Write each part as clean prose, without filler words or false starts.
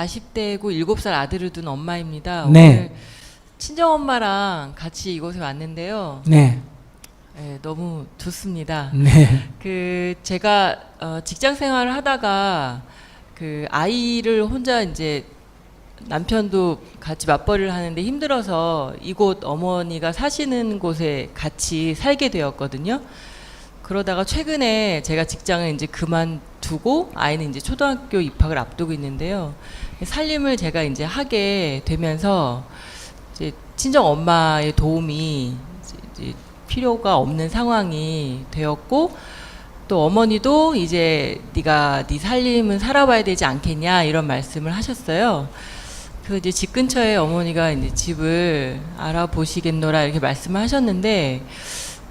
40대고 7살 아들을 둔 엄마입니다. 네. 오늘 친정엄마랑 같이 이곳에 왔는데요. 네. 네, 너무 좋습니다. 네. 제가 직장 생활을 하다가 아이를 혼자 이제 남편도 같이 맞벌이를 하는데 힘들어서 이곳 어머니가 사시는 곳에 같이 살게 되었거든요. 그러다가 최근에 제가 직장을 이제 그만두고 아이는 이제 초등학교 입학을 앞두고 있는데요. 살림을 제가 이제 하게 되면서 이제 친정 엄마의 도움이 이제 필요가 없는 상황이 되었고, 또 어머니도 이제 네가 네 살림은 살아봐야 되지 않겠냐 이런 말씀을 하셨어요. 그래서 이제 집 근처에 어머니가 이제 집을 알아보시겠노라 이렇게 말씀을 하셨는데,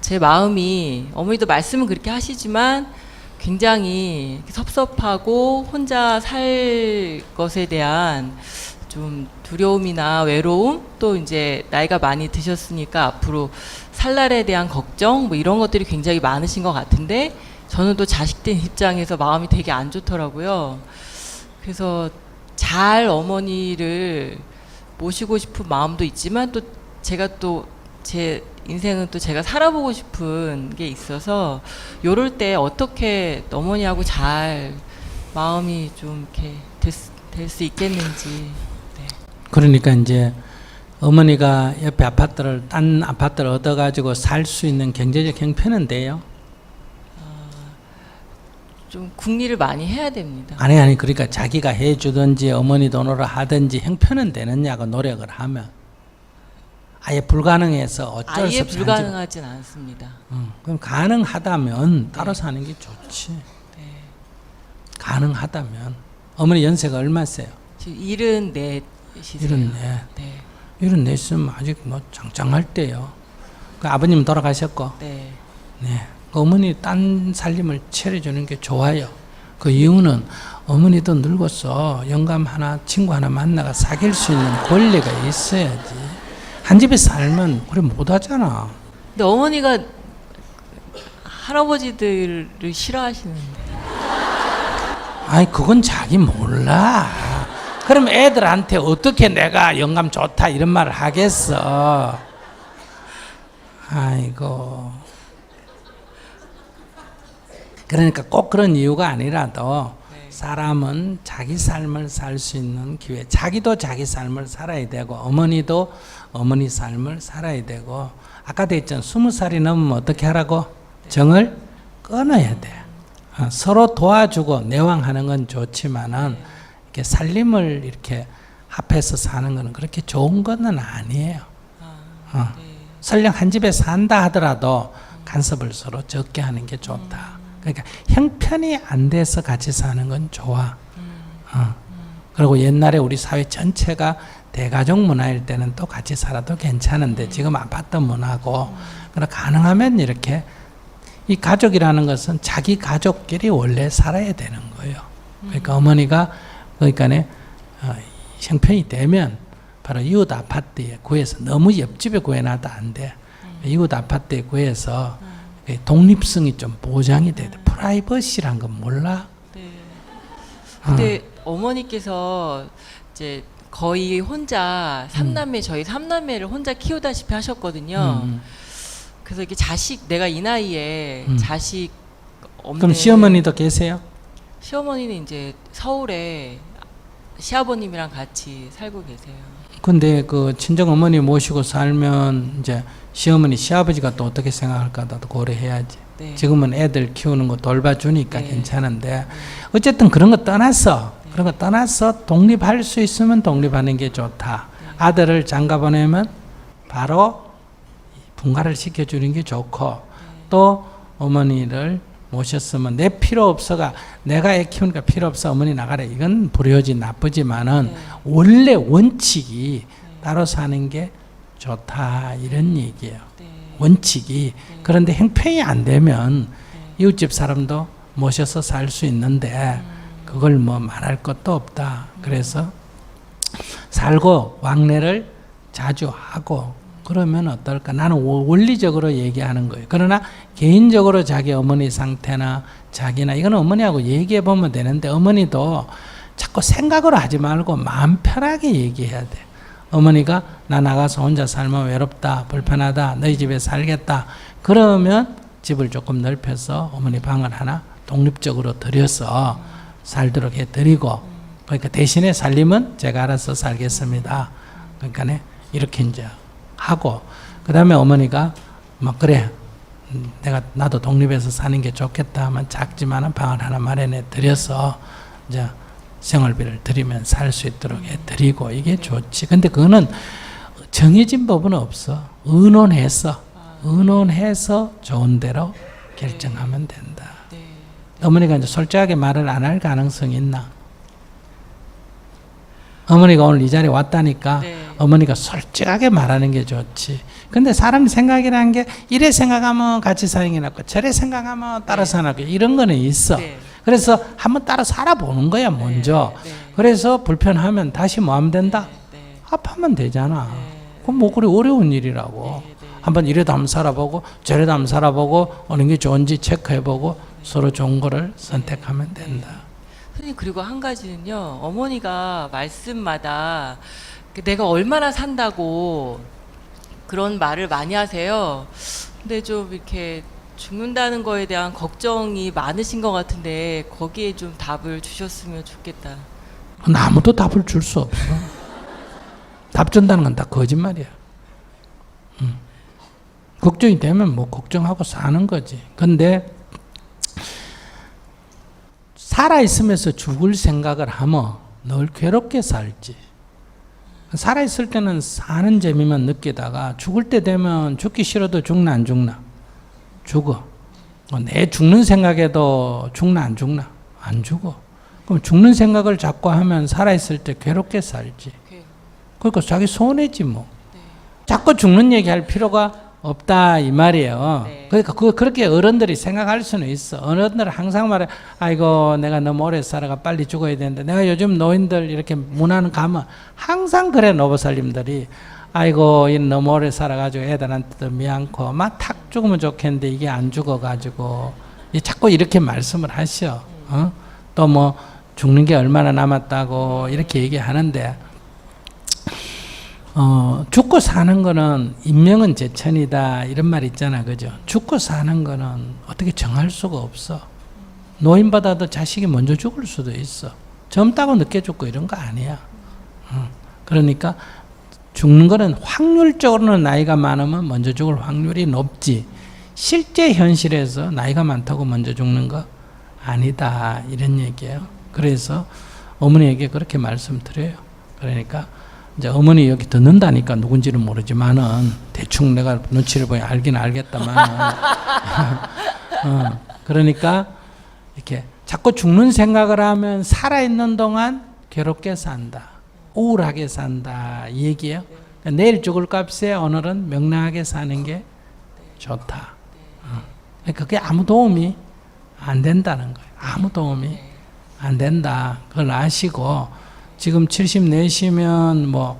제 마음이, 어머니도 말씀은 그렇게 하시지만 굉장히 섭섭하고 혼자 살 것에 대한 좀 두려움이나 외로움, 또 이제 나이가 많이 드셨으니까 앞으로 살 날에 대한 걱정, 뭐 이런 것들이 굉장히 많으신 것 같은데, 저는 또 자식된 입장에서 마음이 되게 안 좋더라고요. 그래서 잘 어머니를 모시고 싶은 마음도 있지만, 또 제가 또 제 인생은 또 제가 살아보고 싶은 게 있어서, 요럴 때 어떻게 어머니하고 잘 마음이 좀 이렇게 될 수 있겠는지. 네. 그러니까 이제 어머니가 옆에 딴 아파트를 얻어가지고 살 수 있는 경제적 형편은 돼요? 좀 궁리를 많이 해야 됩니다. 아니 그러니까 자기가 해주든지 어머니 돈으로 하든지 형편은 되느냐고 노력을 하면. 아예 불가능해서 어쩔 수 아예 없이 불가능하진 않습니다. 그럼 가능하다면 따로 사는 게 좋지. 네. 가능하다면. 어머니 연세가 얼마세요? 지금 74이세요. 74. 네. 74있으면 아직 뭐 짱짱할 때요. 그 아버님 돌아가셨고. 네. 네. 그 어머니 딴 살림을 차려주는 게 좋아요. 그 이유는 어머니도 늙어서 영감 하나, 친구 하나 만나가 사귈 수 있는 권리가 있어야지. 한 집에 살면 그래 못하잖아. 근데 어머니가 할아버지들을 싫어하시는데. 아이 그건 자기 몰라. 그럼 애들한테 어떻게 내가 영감 좋다 이런 말을 하겠어. 아이고. 그러니까 꼭 그런 이유가 아니라도 사람은 자기 삶을 살 수 있는 기회, 자기도 자기 삶을 살아야 되고 어머니도 어머니 삶을 살아야 되고, 아까도 했잖아. 20살이 넘으면 어떻게 하라고? 정을 끊어야 돼. 서로 도와주고 내왕하는 건 좋지만은 이렇게 살림을 이렇게 합해서 사는 거는 그렇게 좋은 거는 아니에요. 설령 한 집에 산다 하더라도 간섭을 서로 적게 하는 게 좋다. 그러니까 형편이 안 돼서 같이 사는 건 좋아. 그리고 옛날에 우리 사회 전체가 대가족 문화일 때는 또 같이 살아도 괜찮은데 지금 아파트 문화고, 그러나 가능하면 이렇게 이 가족이라는 것은 자기 가족끼리 원래 살아야 되는 거예요. 그러니까 어머니가 그러니까 형편이 되면 바로 이웃 아파트에 구해서, 너무 옆집에 구해놔도 안 돼. 이웃 아파트에 구해서 독립성이 좀 보장이 돼야 돼. 프라이버시란 건 몰라? 네. 근데 어머니께서 이제 거의 혼자 저희 3남매를 혼자 키우다시피 하셨거든요. 그래서 이렇게 내가 이 나이에 자식 없는. 그럼 시어머니도 계세요? 시어머니는 이제 서울에 시아버님이랑 같이 살고 계세요. 근데 그 친정 어머니 모시고 살면 이제 시어머니, 시아버지가 또 어떻게 생각할까도 고려해야지. 네. 지금은 애들 키우는 거 돌봐주니까 네. 괜찮은데, 어쨌든 그런 거 떠났어. 그런 거 떠나서 독립할 수 있으면 독립하는 게 좋다. 아들을 장가 보내면 바로 분가를 시켜주는 게 좋고, 또 어머니를 모셨으면 내 필요 없어가, 내가 애 키우니까 필요 없어 어머니 나가래, 이건 불효지 나쁘지만은 원래 원칙이 따로 사는 게 좋다 이런 얘기예요. 원칙이. 그런데 형편이 안 되면 이웃집 사람도 모셔서 살 수 있는데 그걸 뭐 말할 것도 없다. 그래서 살고 왕래를 자주 하고 그러면 어떨까? 나는 원리적으로 얘기하는 거예요. 그러나 개인적으로 자기 어머니 상태나 자기나 이거는 어머니하고 얘기해 보면 되는데, 어머니도 자꾸 생각으로 하지 말고 마음 편하게 얘기해야 돼. 어머니가 나 나가서 혼자 살면 외롭다, 불편하다, 너희 집에 살겠다. 그러면 집을 조금 넓혀서 어머니 방을 하나 독립적으로 들여서 살도록 해드리고, 그러니까 대신에 살림은 제가 알아서 살겠습니다. 그러니까 이렇게 이제 하고, 그 다음에 어머니가 막 그래 나도 독립해서 사는 게 좋겠다 하면 작지만은 방을 하나 마련해 드려서 이제 생활비를 드리면 살 수 있도록 해드리고, 이게 좋지. 근데 그거는 정해진 법은 없어. 의논해서 좋은 대로 결정하면 된다. 어머니가 이제 솔직하게 말을 안 할 가능성이 있나? 어머니가 오늘 이 자리에 왔다니까 어머니가 솔직하게 말하는 게 좋지. 근데 사람 생각이라는 게 이래 생각하면 같이 사는 게 낫고 저래 생각하면 따라 사는 게 이런 거는 있어. 그래서 한번 따라 살아보는 거야 먼저. 그래서 불편하면 다시 뭐 하면 된다? 합하면 되잖아. 그럼 뭐 그래 어려운 일이라고. 한번 이래도 한번 살아보고 저래도 한번 살아보고 어느 게 좋은지 체크해보고 서로 좋은 거를 선택하면 된다. 선생님, 그리고 한 가지는요, 어머니가 말씀마다 내가 얼마나 산다고 그런 말을 많이 하세요. 근데 좀 이렇게 죽는다는 거에 대한 걱정이 많으신 것 같은데 거기에 좀 답을 주셨으면 좋겠다. 아무도 답을 줄 수 없어. 답 준다는 건 다 거짓말이야. 걱정이 되면 뭐 걱정하고 사는 거지. 근데 살아있으면서 죽을 생각을 하면 늘 괴롭게 살지. 살아있을 때는 사는 재미만 느끼다가 죽을 때 되면 죽기 싫어도 죽나 안 죽나? 죽어. 내 죽는 생각에도 죽나 안 죽나? 안 죽어. 그럼 죽는 생각을 자꾸 하면 살아있을 때 괴롭게 살지. 그러니까 자기 손해지 뭐. 자꾸 죽는 얘기할 필요가 없다 이 말이에요. 그러니까 그렇게 어른들이 생각할 수는 있어. 어른들은 항상 말해, 아이고 내가 너무 오래 살아가 빨리 죽어야 되는데. 내가 요즘 노인들 이렇게 문안 가면 항상 그래. 노부살님들이 아이고 너무 오래 살아가지고 애들한테도 미안코 막 탁 죽으면 좋겠는데 이게 안 죽어가지고 자꾸 이렇게 말씀을 하셔. 또 뭐 죽는 게 얼마나 남았다고 이렇게 얘기하는데, 죽고 사는 거는 인명은 제천이다 이런 말 있잖아, 그죠? 죽고 사는 거는 어떻게 정할 수가 없어. 노인보다도 자식이 먼저 죽을 수도 있어. 젊다고 늦게 죽고 이런 거 아니야. 그러니까 죽는 거는 확률적으로는 나이가 많으면 먼저 죽을 확률이 높지, 실제 현실에서 나이가 많다고 먼저 죽는 거 아니다 이런 얘기예요. 그래서 어머니에게 그렇게 말씀드려요. 그러니까 이제 어머니 여기 듣는다니까 누군지는 모르지만은 대충 내가 눈치를 보니 알긴 알겠다만 그러니까 이렇게 자꾸 죽는 생각을 하면 살아있는 동안 괴롭게 산다, 우울하게 산다 이 얘기예요. 그러니까 내일 죽을 값에 오늘은 명랑하게 사는 게 좋다. 그러니까 그게 아무 도움이 안 된다는 거예요. 아무 도움이 안 된다. 그걸 아시고, 지금 74시면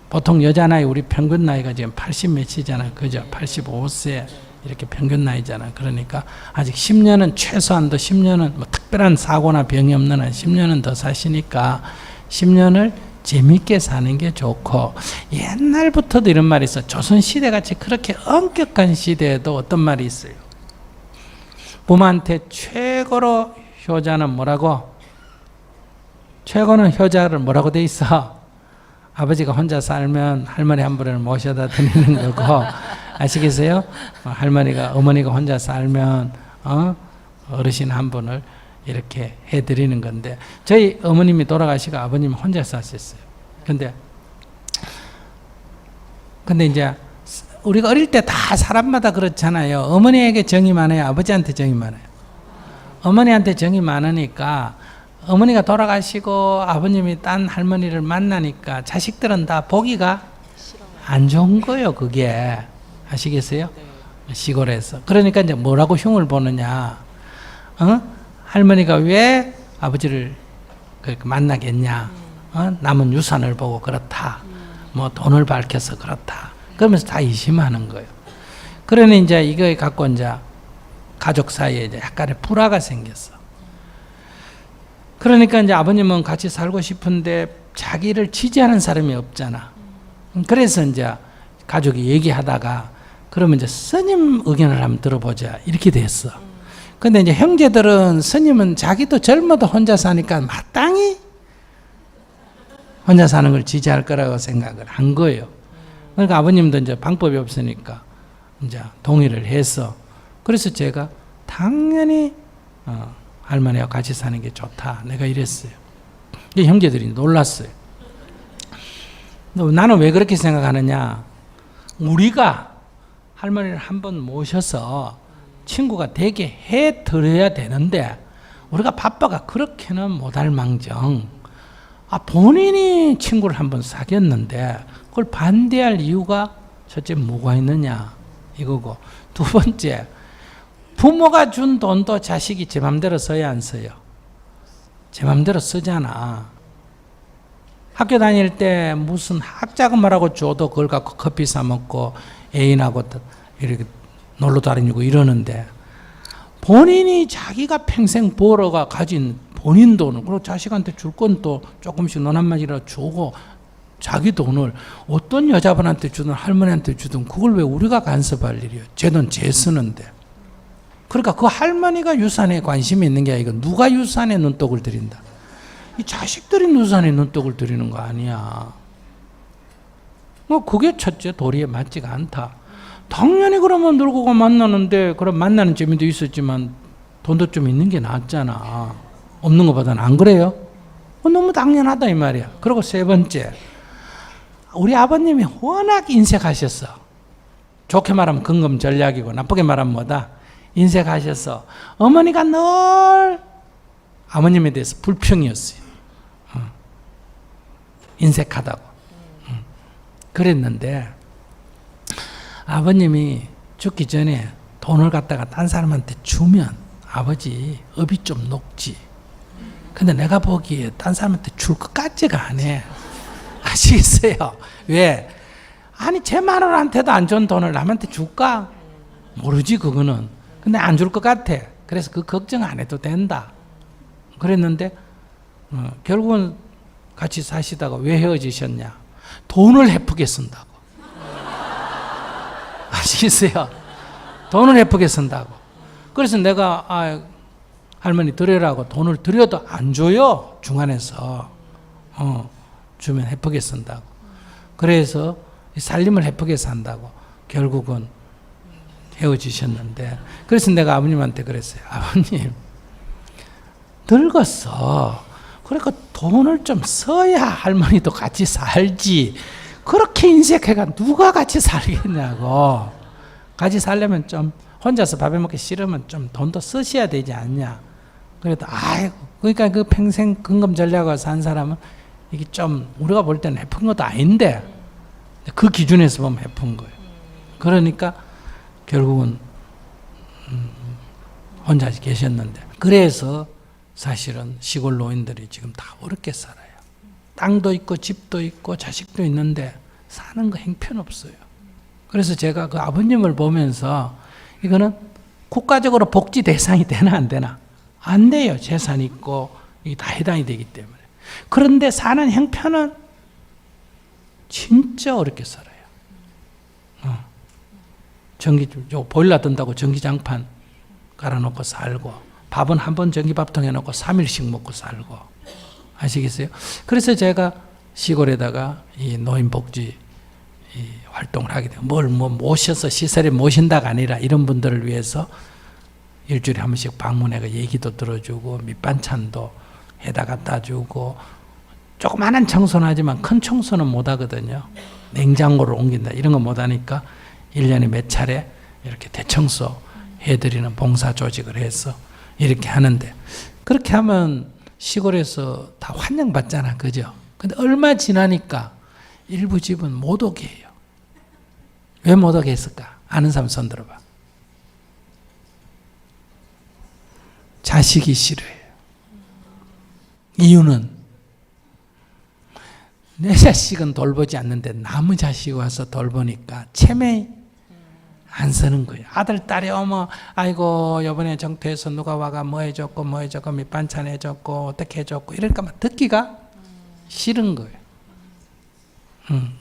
보통 여자 나이 우리 평균 나이가 지금 80 몇이잖아, 그죠? 85세 이렇게 평균 나이잖아. 그러니까 아직 10년은 최소한도 10년은 뭐 특별한 사고나 병이 없는 한 10년은 더 사시니까 10년을 재밌게 사는 게 좋고, 옛날부터도 이런 말이 있어. 조선시대 같이 그렇게 엄격한 시대에도 어떤 말이 있어요. 부모한테 최고로 효자는 뭐라고? 최고는 효자를 뭐라고 돼 있어? 아버지가 혼자 살면 할머니 한 분을 모셔다 드리는 거고, 아시겠어요? 어머니가 혼자 살면 어르신 한 분을 이렇게 해드리는 건데, 저희 어머님이 돌아가시고 아버님 혼자 사셨어요. 근데 이제 우리가 어릴 때 다 사람마다 그렇잖아요. 어머니에게 정이 많아요, 아버지한테 정이 많아요? 어머니한테 정이 많으니까, 어머니가 돌아가시고 아버님이 딴 할머니를 만나니까 자식들은 다 보기가 안 좋은 거예요, 그게. 아시겠어요? 시골에서. 그러니까 이제 뭐라고 흉을 보느냐? 할머니가 왜 아버지를 그렇게 만나겠냐? 남은 유산을 보고 그렇다. 뭐 돈을 밝혀서 그렇다. 그러면서 다 의심하는 거예요. 그러니 이제 이거 갖고 이제 가족 사이에 이제 약간의 불화가 생겼어. 그러니까 이제 아버님은 같이 살고 싶은데 자기를 지지하는 사람이 없잖아. 그래서 이제 가족이 얘기하다가 그러면 이제 스님 의견을 한번 들어보자 이렇게 됐어. 근데 이제 형제들은 스님은 자기도 젊어도 혼자 사니까 마땅히 혼자 사는 걸 지지할 거라고 생각을 한 거예요. 그러니까 아버님도 이제 방법이 없으니까 이제 동의를 해서 그래서 제가 당연히 할머니와 같이 사는 게 좋다. 내가 이랬어요. 형제들이 놀랐어요. 나는 왜 그렇게 생각하느냐? 우리가 할머니를 한번 모셔서 친구가 되게 해 드려야 되는데 우리가 바빠가 그렇게는 못할 망정 본인이 친구를 한번 사귀었는데 그걸 반대할 이유가 첫째 뭐가 있느냐 이거고, 두 번째 부모가 준 돈도 자식이 제 맘대로 써야 안 써요? 제 맘대로 쓰잖아. 학교 다닐 때 무슨 학자금이라고 줘도 그걸 갖고 커피 사 먹고 애인하고 이렇게 놀러 다니고 이러는데 본인이 자기가 평생 벌어가 가진 본인 돈을 그리고 자식한테 줄 건 또 조금씩 넌 한마디라도 주고 자기 돈을 어떤 여자분한테 주든 할머니한테 주든 그걸 왜 우리가 간섭할 일이에요? 제 돈 제 쓰는데. 그러니까 그 할머니가 유산에 관심이 있는 게 아니고 누가 유산에 눈독을 들인다. 이 자식들이 유산에 눈독을 들이는 거 아니야. 그게 첫째 도리에 맞지가 않다. 당연히 그러면 늙고 만나는데 그럼 만나는 재미도 있었지만 돈도 좀 있는 게 낫잖아. 없는 것보다는. 안 그래요? 너무 당연하다 이 말이야. 그리고 세 번째, 우리 아버님이 워낙 인색하셨어. 좋게 말하면 근검 전략이고 나쁘게 말하면 뭐다? 인색하셔서 어머니가 늘 아버님에 대해서 불평이었어요. 인색하다고. 그랬는데 아버님이 죽기 전에 돈을 갖다가 딴 사람한테 주면 아버지 업이 좀 녹지. 근데 내가 보기에 딴 사람한테 줄 것 같지가 않아. 아시겠어요? 왜? 아니 제 마누라한테도 안 준 돈을 남한테 줄까? 모르지 그거는. 근데 안 줄 것 같아. 그래서 그 걱정 안 해도 된다. 그랬는데 결국은 같이 사시다가 왜 헤어지셨냐? 돈을 헤프게 쓴다고. 아시겠어요? 돈을 헤프게 쓴다고. 그래서 내가 할머니 드려라고 돈을 드려도 안 줘요. 중간에서 주면 헤프게 쓴다고. 그래서 살림을 헤프게 산다고 결국은 헤어지셨는데, 그래서 내가 아버님한테 그랬어요. 아버님 늙었어. 그러니까 돈을 좀 써야 할머니도 같이 살지. 그렇게 인색해가 누가 같이 살겠냐고. 같이 살려면 좀 혼자서 밥해 먹기 싫으면 좀 돈도 쓰셔야 되지 않냐. 그래도 아이고, 그러니까 그 평생 근검 전략을 산 사람은 이게 좀 우리가 볼 때는 해픈 것도 아닌데 그 기준에서 보면 해픈 거예요. 그러니까 결국은 혼자 계셨는데, 그래서 사실은 시골 노인들이 지금 다 어렵게 살아요. 땅도 있고 집도 있고 자식도 있는데 사는 거 형편없어요. 그래서 제가 그 아버님을 보면서 이거는 국가적으로 복지 대상이 되나 안 되나? 안 돼요. 재산 있고 이게 다 해당이 되기 때문에. 그런데 사는 형편은 진짜 어렵게 살아요. 전기 보일러 든다고 전기장판 깔아놓고 살고, 밥은 한 번 전기밥통 해놓고 3일씩 먹고 살고. 아시겠어요? 그래서 제가 시골에다가 이 노인복지 이 활동을 하게 돼요. 뭘 모셔서 시설에 모신다가 아니라 이런 분들을 위해서 일주일에 한 번씩 방문해가 얘기도 들어주고 밑반찬도 해다 갖다 주고, 조그마한 청소는 하지만 큰 청소는 못 하거든요. 냉장고를 옮긴다 이런 거 못 하니까 1년에 몇 차례 이렇게 대청소 해드리는 봉사 조직을 해서 이렇게 하는데, 그렇게 하면 시골에서 다 환영받잖아. 그죠? 근데 얼마 지나니까 일부 집은 못 오게 해요. 왜 못 오게 했을까? 아는 사람 손 들어봐. 자식이 싫어해요. 이유는 내 자식은 돌보지 않는데 남의 자식이 와서 돌보니까 체매 안 쓰는 거예요. 아들, 딸이 어머, 아이고, 요번에 정토에서 누가 와가 뭐 해줬고, 뭐 해줬고, 밑반찬 해줬고, 어떻게 해줬고, 이럴까 막 듣기가 싫은 거예요.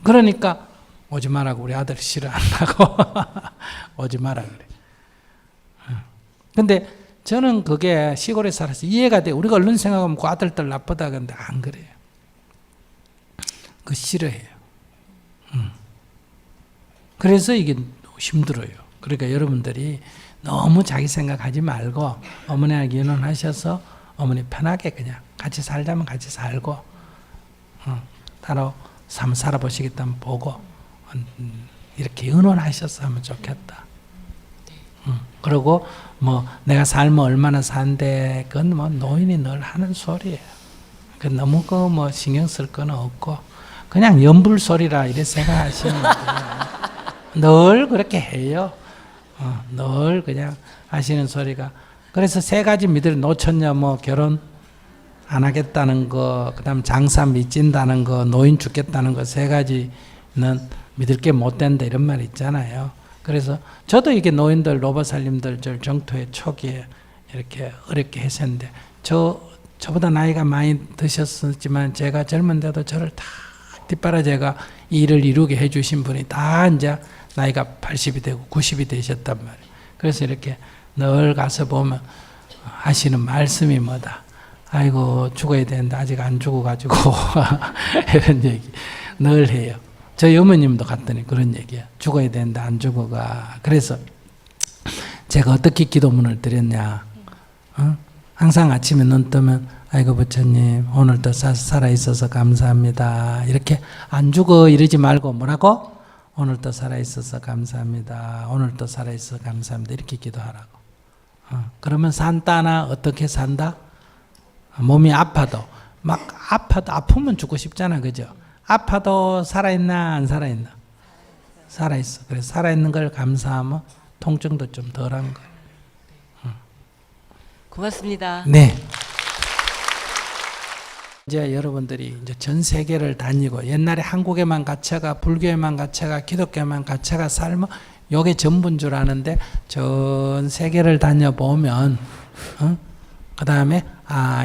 그러니까, 오지 마라고 우리 아들이 싫어한다고. 오지 마라 그래. 근데 저는 그게 시골에 살아서 이해가 돼. 우리가 얼른 생각하면 그 아들들 나쁘다. 근데 안 그래요. 그 싫어해요. 그래서 이게 힘들어요. 그러니까 여러분들이 너무 자기 생각하지 말고 어머니하고 의논하셔서 어머니 편하게 그냥 같이 살자면 같이 살고 따로 삶 살아보시겠다면 보고 이렇게 의논하셔서 하면 좋겠다. 그리고 뭐 내가 살면 얼마나 산대 그건 뭐 노인이 늘 하는 소리예요. 그 너무 그 뭐 신경 쓸 건 없고 그냥 연불 소리라 이래 생각하시면 돼요. 늘 그렇게 해요. 늘 그냥 하시는 소리가. 그래서 세 가지 믿을 노처녀 뭐 결혼 안 하겠다는 거, 그다음 장사 미친다는 거, 노인 죽겠다는 거 세 가지는 믿을 게 못 된다 이런 말 있잖아요. 그래서 저도 이게 노인들, 노보살님들 저 정토의 초기에 이렇게 어렵게 했었는데 저보다 나이가 많이 드셨지만 제가 젊은데도 저를 다 뒷바라 제가 이 일을 이루게 해주신 분이 다 이제 나이가 80이 되고 90이 되셨단 말이에요. 그래서 이렇게 늘 가서 보면 하시는 말씀이 뭐다. 아이고 죽어야 되는데 아직 안 죽어가지고 이런 얘기 늘 해요. 저희 어머님도 갔더니 그런 얘기야. 죽어야 되는데 안 죽어가. 그래서 제가 어떻게 기도문을 드렸냐. 항상 아침에 눈 뜨면 아이고 부처님 오늘도 살아있어서 감사합니다. 이렇게 안 죽어 이러지 말고 뭐라고? 오늘도 살아있어서 감사합니다. 오늘도 살아있어서 감사합니다. 이렇게 기도하라고. 그러면 산다나 어떻게 산다? 몸이 아파도 아프면 죽고 싶잖아. 그죠? 아파도 살아있나 안 살아있나? 살아있어. 그래서 살아있는 걸 감사하면 통증도 좀 덜한 거예요. 고맙습니다. 네. 이제 여러분들이 이제 전 세계를 다니고 옛날에 한국에만 갇혀가 불교에만 갇혀가 기독교에만 갇혀가 살면 요게 전부인 줄 아는데 전 세계를 다녀보면 그 다음에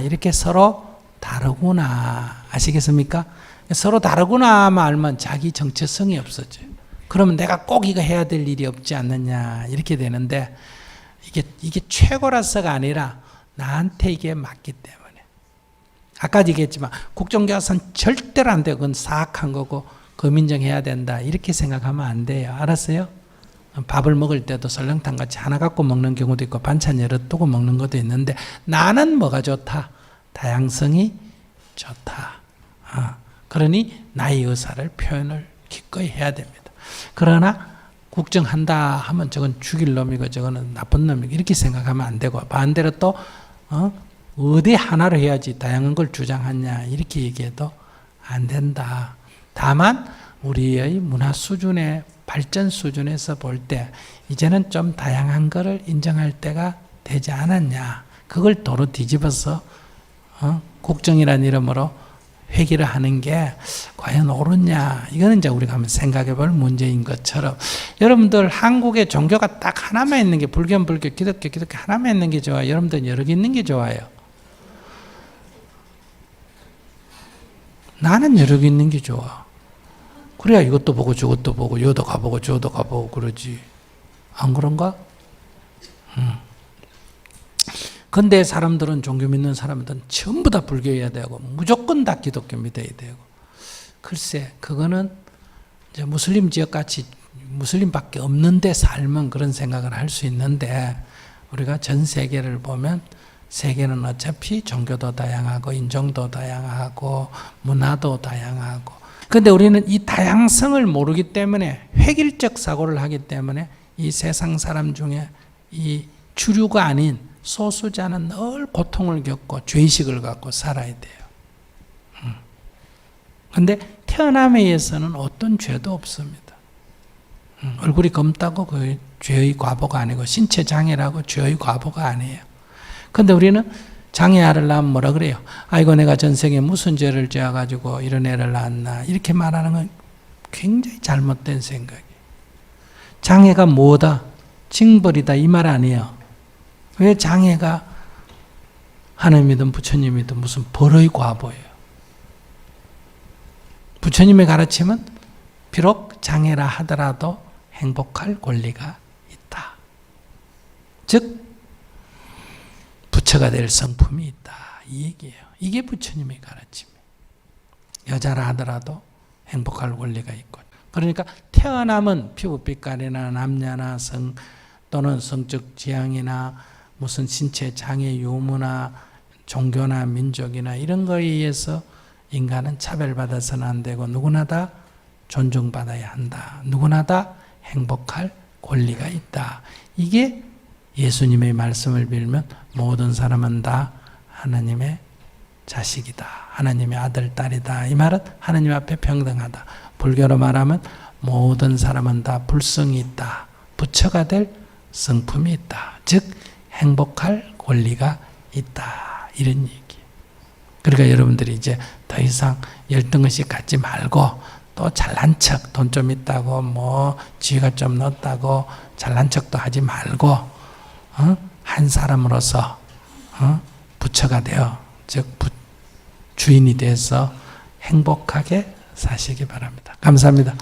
이렇게 서로 다르구나 아시겠습니까? 서로 다르구나만 알면 자기 정체성이 없어져요. 그러면 내가 꼭 이거 해야 될 일이 없지 않느냐 이렇게 되는데 이게 최고라서가 아니라 나한테 이게 맞기 때문에 아까 얘기했지만 국정교화선 절대로 안 돼요. 그건 사악한 거고 거민정해야 된다 이렇게 생각하면 안 돼요. 알았어요? 밥을 먹을 때도 설렁탕 같이 하나 갖고 먹는 경우도 있고 반찬 여러 두고 먹는 것도 있는데 나는 뭐가 좋다? 다양성이 좋다. 그러니 나의 의사를 표현을 기꺼이 해야 됩니다. 그러나 국정한다 하면 저건 죽일 놈이고 저거는 나쁜 놈이고 이렇게 생각하면 안 되고 반대로 또 어디 하나로 해야지 다양한 걸 주장하냐 이렇게 얘기해도 안 된다. 다만 우리의 문화 수준의 발전 수준에서 볼 때 이제는 좀 다양한 거를 인정할 때가 되지 않았냐. 그걸 도로 뒤집어서 국정이라는 이름으로 회기를 하는 게 과연 옳으냐. 이거는 이제 우리가 한번 생각해 볼 문제인 것처럼 여러분들 한국에 종교가 딱 하나만 있는 게 불교, 기독교 하나만 있는 게 좋아요. 여러분들 여러 개 있는 게 좋아요. 나는 여러 개 있는 게 좋아. 그래야 이것도 보고 저것도 보고 여도 가보고 저도 가보고 그러지. 안 그런가? 근데 사람들은 종교 믿는 사람들은 전부 다 불교해야 되고 무조건 다 기독교 믿어야 되고 글쎄 그거는 이제 무슬림 지역같이 무슬림밖에 없는데 살면 그런 생각을 할 수 있는데 우리가 전 세계를 보면 세계는 어차피 종교도 다양하고 인종도 다양하고 문화도 다양하고 근데 우리는 이 다양성을 모르기 때문에 획일적 사고를 하기 때문에 이 세상 사람 중에 이 주류가 아닌 소수자는 늘 고통을 겪고 죄의식을 갖고 살아야 돼요. 그런데 태어남에 의해서는 어떤 죄도 없습니다. 얼굴이 검다고 그 죄의 과보가 아니고 신체 장애라고 죄의 과보가 아니에요. 그런데 우리는 장애아를 낳으면 뭐라 그래요? 아이고 내가 전생에 무슨 죄를 지어가지고 이런 애를 낳았나 이렇게 말하는 건 굉장히 잘못된 생각이에요. 장애가 뭐다? 징벌이다 이 말 아니에요. 왜 장애가 하나님이든 부처님이든 무슨 벌의 과보예요. 부처님의 가르침은 비록 장애라 하더라도 행복할 권리가 있다. 즉 부처가 될 성품이 있다. 이 얘기예요. 이게 부처님의 가르침이에요. 여자라 하더라도 행복할 권리가 있고. 그러니까 태어남은 피부빛깔이나 남녀나 성 또는 성적 지향이나 무슨 신체 장애 유무나 종교나 민족이나 이런 거에 의해서 인간은 차별받아서는 안 되고 누구나 다 존중받아야 한다. 누구나 다 행복할 권리가 있다. 이게 예수님의 말씀을 빌면 모든 사람은 다 하나님의 자식이다. 하나님의 아들, 딸이다. 이 말은 하나님 앞에 평등하다. 불교로 말하면 모든 사람은 다 불성이 있다. 부처가 될 성품이 있다. 즉 행복할 권리가 있다. 이런 얘기. 그러니까 여러분들이 이제 더 이상 열등의식 갖지 말고 또 잘난 척, 돈 좀 있다고 뭐 지위가 좀 높다고 잘난 척도 하지 말고 한 사람으로서 부처가 되어 즉 주인이 돼서 행복하게 사시기 바랍니다. 감사합니다.